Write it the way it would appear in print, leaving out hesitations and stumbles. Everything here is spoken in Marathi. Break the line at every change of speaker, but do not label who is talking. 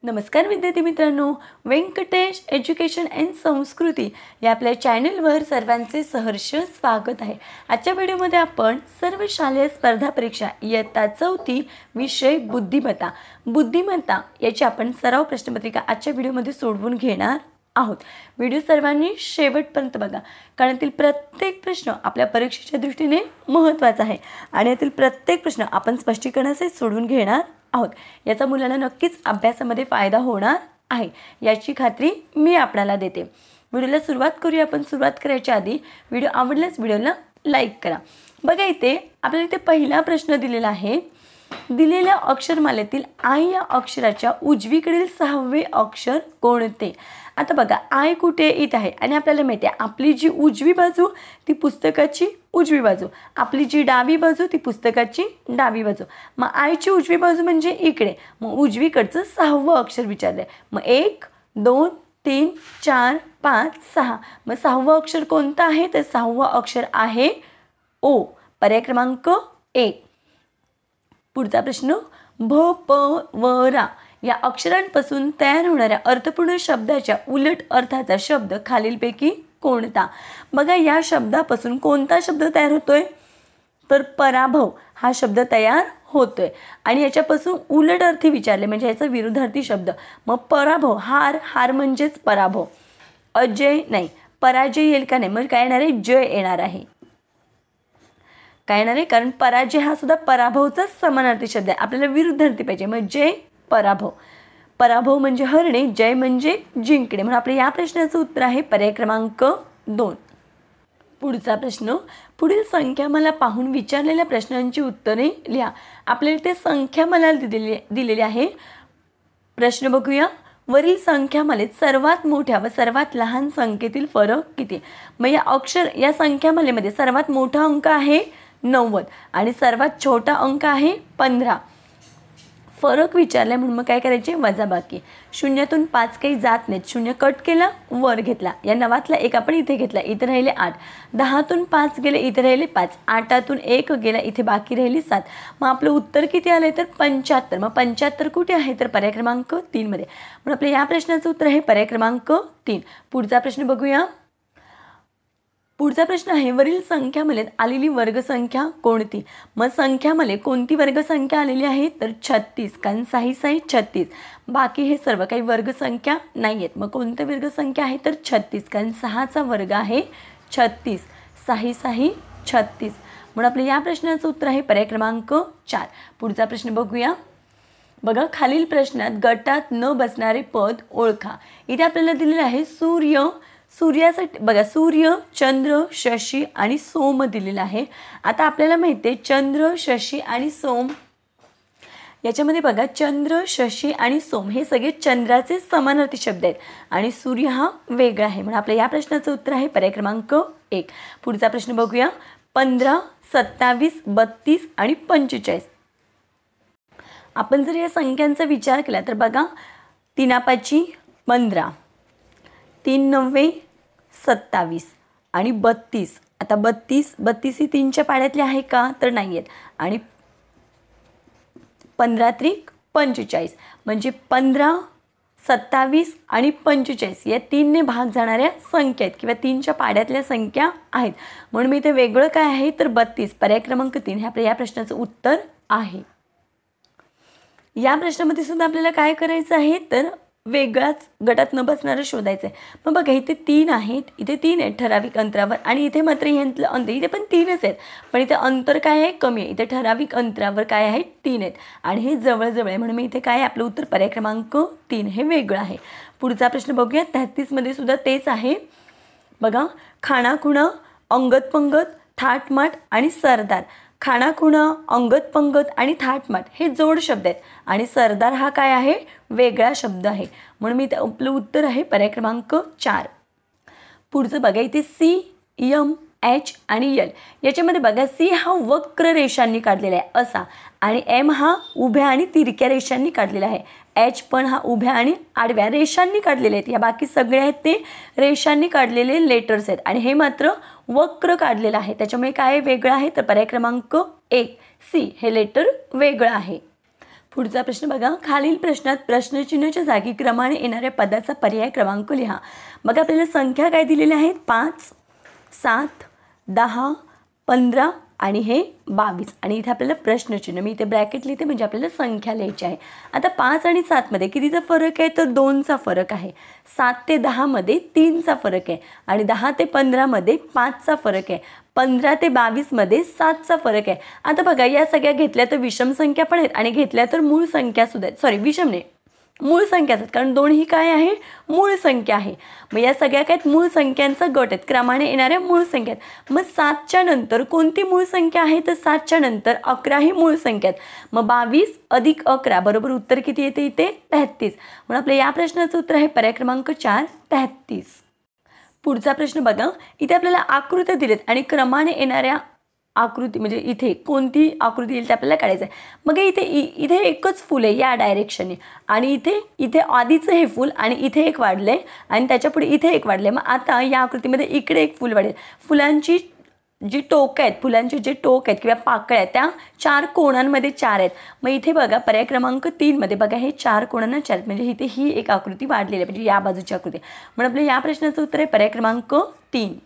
नमस्कार विद्यार्थी मित्रांनो, व्यंकटेश एज्युकेशन अँड संस्कृती या आपल्या चॅनलवर सर्वांचे सहर्ष स्वागत आहे। आजच्या व्हिडिओमध्ये आपण सर्व शालेय स्पर्धा परीक्षा इयत्ता 4 विषय बुद्धिमत्ता याची आपण सराव प्रश्नपत्रिका आजच्या व्हिडिओमध्ये सोडवून घेणार आहोत। व्हिडिओ सर्वांनी शेवटपर्यंत बघा, कारण यातील प्रत्येक प्रश्न आपल्या परीक्षेच्या दृष्टीने महत्त्वाचा आहे आणि यातील प्रत्येक प्रश्न आपण स्पष्टीकरणासहित सोडवून घेणार आहोत। याचा मुलांना नक्कीच अभ्यासामध्ये फायदा होणार आहे याची खात्री मी आपल्याला देते। व्हिडिओला सुरुवात करूया। आपण सुरुवात करायच्या आधी व्हिडिओ आवडल्यास व्हिडिओला लाईक करा। बघा, इथे आपल्याला इथे पहिला प्रश्न दिलेला आहे। दिलेल्या अक्षरमालेतील आय या अक्षराच्या उजवीकडील 6वे अक्षर कोणते? आता बघा, आय कुठे इथे आहे आणि आपल्याला माहिती आहे आपली जी उजवी बाजू ती पुस्तकाची उजवी बाजू, आपली जी डावी बाजू ती पुस्तकाची डावी बाजू। मग आयची उजवी बाजू म्हणजे इकडे, मग उजवीकडचं 6वं अक्षर विचारलं आहे। मग 1 2 3 4 5 6, मग 6वं अक्षर कोणतं आहे? तर 6वं अक्षर आहे ओ, पर्याय क्रमांक 1। पुढचा प्रश्न, भ प व रा या अक्षरांपासून तयार होणाऱ्या अर्थपूर्ण शब्दाच्या उलट अर्थाचा शब्द खालीलपैकी कोणता? बघा, या शब्दापासून कोणता शब्द तयार होतोय? तर पराभव हा शब्द तयार होतोय आणि याच्यापासून उलट अर्थी विचारले म्हणजे याचा विरुद्धार्थी शब्द। मग पराभव, हार म्हणजेच पराभव। अजय नाही, पराजय येईल का? नाही, मग काय येणार आहे? जय येणार आहे। काय येणार आहे? कारण पराजय हा सुद्धा पराभवचाच समानार्थी शब्द आहे, आपल्याला विरुद्धार्थी पाहिजे। मग जय पराभव, पराभव म्हणजे हरणे, जय म्हणजे जिंकणे, म्हणून आपल्या या प्रश्नाचं उत्तर आहे पर्याय क्रमांक 2। पुढचा प्रश्न, पुढील संख्यामाला पाहून विचारलेल्या प्रश्नांची उत्तरे लिहा। आपल्याला ते संख्यामाला दिलेली आहे। प्रश्न बघूया, वरील संख्यामालेत सर्वात मोठ्या व सर्वात लहान संख्येतील फरक किती? मग या संख्यामालेमध्ये सर्वात मोठा अंक आहे 90 आणि सर्वात छोटा अंक आहे 15। फरक विचारला म्हणून मग काय करायचे? वजाबाकी। 0तून 5 काही जात नाहीत, 0 कट केला, वर घेतला, या 9तला 1 आपण इथे घेतला, इथे राहिले 8। 10तून 5 गेले, इथे राहिले 5। 8तून 1 गेला, इथे बाकी राहिली 7। मग आपलं उत्तर किती आलं? तर 75। मग 75 कुठे आहे? तर पर्याय क्रमांक 3 मध्ये, म्हणून आपल्या या प्रश्नाचं उत्तर आहे पर्याय क्रमांक 3। पुढचा प्रश्न बघूया। पुढचा प्रश्न आहे, वरील संख्यामालेत आलेली वर्गसंख्या कोणती? मग संख्यामाले कोणती वर्गसंख्या आलेली आहे? तर 36, कारण 6 6 36, बाकी हे सर्व काही वर्गसंख्या नाही आहेत। मग कोणती वर्गसंख्या आहे? तर 36, कारण 6चा वर्ग आहे 36, 6 6 36, म्हणून आपल्या या प्रश्नाचं उत्तर आहे पर्याय क्रमांक 4। पुढचा प्रश्न बघूया। बघा, खालील प्रश्नात गटात न बसणारे पद ओळखा। इथे आपल्याला दिलेलं आहे सूर्यासाठी, बघा, सूर्य, चंद्र, शशी आणि सोम दिलेला आहे। आता आपल्याला माहिती आहे चंद्र, शशी आणि सोम याच्यामध्ये बघा, चंद्र, शशी आणि सोम हे सगळे चंद्राचे समानार्थी शब्द आहेत आणि सूर्य हा वेगळा आहे, म्हणून आपल्या या प्रश्नाचं उत्तर आहे पर्याय क्रमांक 1। पुढचा प्रश्न बघूया। 15 27 32 आणि 45, आपण जर या संख्यांचा विचार केला तर बघा, 3 5 15, 3 9 27 आणि 32। आता 32 ही 3च्या पाड्यातली आहे का? तर नाही आहेत, आणि 15 त्रिक 45, म्हणजे 15 27 आणि 45 या 3ने भाग जाणाऱ्या संख्या आहेत किंवा 3च्या पाड्यातल्या संख्या आहेत, म्हणून मी इथे वेगळं काय आहे? तर 32, पर्याय क्रमांक 3 हे आपल्या या प्रश्नाचं उत्तर आहे। या प्रश्नामध्ये सुद्धा आपल्याला काय करायचं आहे? तर वेगळाच गटात न बसणारं शोधायचं आहे। मग बघा, इथे 3 आहेत, इथे 3 आहेत ठराविक अंतरावर, आणि इथे मात्र ह्यांतलं अंतर, इथे पण 3च आहेत, पण इथे अंतर काय आहे? कमी आहे। इथे ठराविक अंतरावर काय आहे? 3 आहेत आणि हे जवळजवळ आहे, म्हणून मी इथे काय आहे? आपलं उत्तर पर्याय क्रमांक 3 हे वेगळं आहे। पुढचा प्रश्न बघूया। 33 मध्ये सुद्धा तेच आहे। बघा, खाणाखुणा, अंगत पंगत, थाटमाट आणि सरदार। खाणाखुणा, अंगत पंगत आणि थाटमाट हे जोड शब्द आहेत आणि सरदार हा काय आहे? वेगळा शब्द आहे, म्हणून मी आपलं उत्तर आहे पर्याय क्रमांक 4। पुढचं बघा, इथे C M H आणि L याच्यामध्ये बघा, C हा वक्र रेषांनी काढलेला आहे असा, आणि M हा उभ्या आणि तिरक्या रेषांनी काढलेला आहे, H पण हा उभ्या आणि आडव्या रेषांनी काढलेले आहेत। या बाकी सगळे आहेत ते रेषांनी काढलेले लेटर्स आहेत आणि हे मात्र वक्र काढलेलं आहे, त्याच्यामुळे काय वेगळं आहे? तर पर्याय क्रमांक 1 C हे लेटर वेगळं आहे। पुढचा प्रश्न बघा, खालील प्रश्नात प्रश्नचिन्हाच्या जागी क्रमाने येणाऱ्या पदाचा पर्याय क्रमांक लिहा. बघा आपल्याला संख्या काय दिलेल्या आहेत, 5, 7, 10, 15 आणि हे 22 आणि इथे आपल्याला प्रश्नचिन्ह, मी इथे ब्रॅकेट लिहिते म्हणजे आपल्याला संख्या लिहायची आहे. आता 5 आणि 7 मध्ये कितीचा फरक आहे, तर 2चा फरक आहे. 7 ते 10 मध्ये 3चा फरक आहे आणि 10 ते 15 मध्ये 5चा फरक आहे. 15 ते 22 मध्ये 7चा फरक आहे. आता बघा या सगळ्या घेतल्या तर विषम संख्या पण आहेत आणि घेतल्या तर मूळ संख्या सुद्धा आहेत. सॉरी, विषम नाही, मूळ संख्याच आहेत, कारण 2 ही काय आहे, मूळ संख्या आहे. मग या सगळ्या काय मूळ संख्यांचा गट आहेत, क्रमाने येणाऱ्या मूळ संख्या आहेत. मग 7च्या नंतर कोणती मूळ संख्या आहे, तर 7च्या नंतर 11 ही मूळ संख्या आहेत. मग 22 अधिक 11 बरोबर उत्तर किती येते इथे, 33. म्हणून आपल्या या प्रश्नाचं उत्तर आहे पर्याय क्रमांक 4, 33. पुढचा प्रश्न बघा, इथे आपल्याला आकृत्या दिलेत आणि क्रमाने येणाऱ्या आकृती म्हणजे इथे कोणती आकृती येईल ते आपल्याला काढायचं आहे. मग इथे एकच फूल आहे या डायरेक्शनने आणि इथे आधीचं हे फूल आणि इथे एक वाढलं आहे आणि त्याच्यापुढे इथे एक वाढलं आहे. मग आता या आकृतीमध्ये इकडे एक फूल वाढेल. फुलांची जी टोक आहेत, फुलांचे जे टोक आहेत किंवा पाकळ्या आहेत त्या 4 कोणांमध्ये 4 आहेत. मग इथे बघा पर्याय क्रमांक 3 मध्ये बघा हे 4 कोणांना 4 आहेत, म्हणजे इथे ही एक आकृती वाढलेली आहे, म्हणजे या बाजूची आकृती. म्हणून आपल्या या प्रश्नाचं उत्तर आहे पर्याय क्रमांक 3.